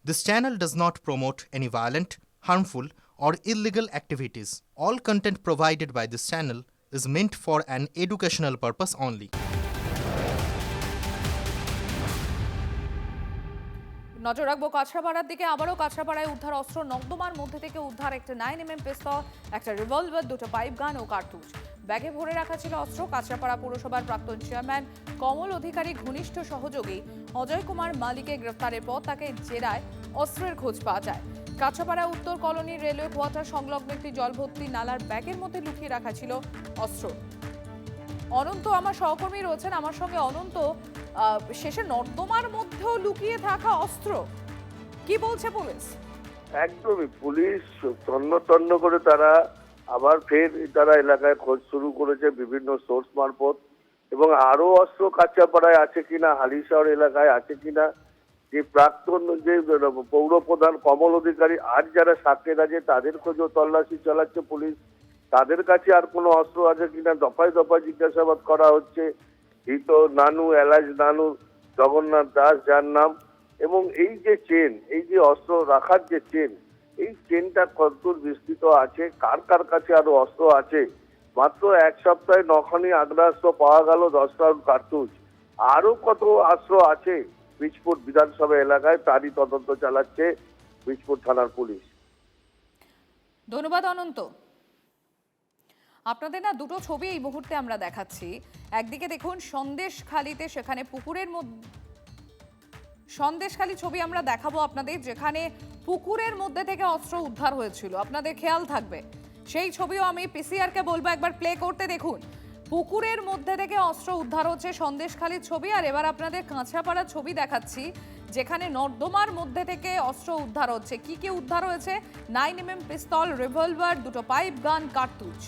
This channel does not promote any violent, harmful, or illegal activities. All content provided by this channel is meant for an educational purpose only. নজর রাখবো কাছড়াপাড়ার দিকে। আবারও কাছড়াপাড়ায় উদ্ধার অস্ত্র, নর্দমার মধ্যে থেকে উদ্ধার একটা 9mm পিস্তল, একটা রিভলভার, দুটো পাইপ গান ও কার্তুজ। ব্যাগে ভরে রাখা ছিল অস্ত্র। কাছড়াপাড়া পৌরসভার প্রাক্তন চেয়ারম্যান কমল অধিকারী ঘনিষ্ঠ সহযোগী অজয় কুমার মালিকে গ্রেফতারের পর তাকে জেরায় অস্ত্রের খোঁজ পাওয়া যায়। কাছড়াপাড়া উত্তর কলোনির রেলওয়ে কোয়ার্টার সংলগ্ন একটি জলভর্তি নালার ব্যাগের মধ্যে লুকিয়ে রাখা ছিল অস্ত্র। অনন্ত আমার সহকর্মী রয়েছেন আমার সঙ্গে। অনন্ত, শেষে নর্দমার মধ্যেও লুকিয়ে থাকা অস্ত্র, কি বলছে পুলিশ? একদমই, পুলিশ তন্ন করে তারা আবার ফের তারা এলাকায় খোঁজ শুরু করেছে বিভিন্ন সোর্স মারফত, এবং আরো অস্ত্র কাঁচাপাড়ায় আছে কিনা, হালিশহর এলাকায় আছে কিনা, যে প্রাক্তন যে পৌর প্রধান কমল অধিকারী আর যারা সাক্ষীর আছে তাদের খোঁজও তল্লাশি চালাচ্ছে পুলিশ। তাদের কাছে আর কোনো অস্ত্র আছে কিনা দফায় দফায় জিজ্ঞাসাবাদ করা হচ্ছে। ধৃত নানু, এলাজ নানু, জগন্নাথ দাস যার নাম, এবং এই যে চেন, এই যে অস্ত্র রাখার যে চেন, এই চেনটা কতদূর বিস্তৃত আছে, কার কার কাছে আরো অস্ত্র আছে। মাত্র এক সপ্তাহে 9খানি আগ্নেয়াস্ত্র পাওয়া গেল, 10 রাউন্ড কার্তুজ, আরো কত অস্ত্র আছে বীজপুর বিধানসভা এলাকায়, তারই তদন্ত চালাচ্ছে বীজপুর থানার পুলিশ। ধন্যবাদ অনন্ত। আপনাদের না দুটো ছবি এই মুহূর্তে আমরা দেখাচ্ছি। একদিকে দেখুন সন্দেশখালীতে, সেখানে পুকুরের মধ্যে, সন্দেশখালী ছবি আমরা দেখাবো আপনাদের, যেখানে পুকুরের মধ্যে থেকে অস্ত্র উদ্ধার হয়েছিল। আপনাদের খেয়াল থাকবে, সেই ছবিও আমি পিসিআরকে বলবো একবার প্লে করতে। দেখুন পুকুরের মধ্যে থেকে অস্ত্র উদ্ধার হচ্ছে, সন্দেশখালীর ছবি। আর এবার আপনাদের কাঁচরাপাড়ার ছবি দেখাচ্ছি, যেখানে নর্দমার মধ্যে থেকে অস্ত্র উদ্ধার হচ্ছে। কি কি উদ্ধার হয়েছে? 9mm পিস্তল, রিভলভার, দুটো পাইপ গান, কার্তুজ।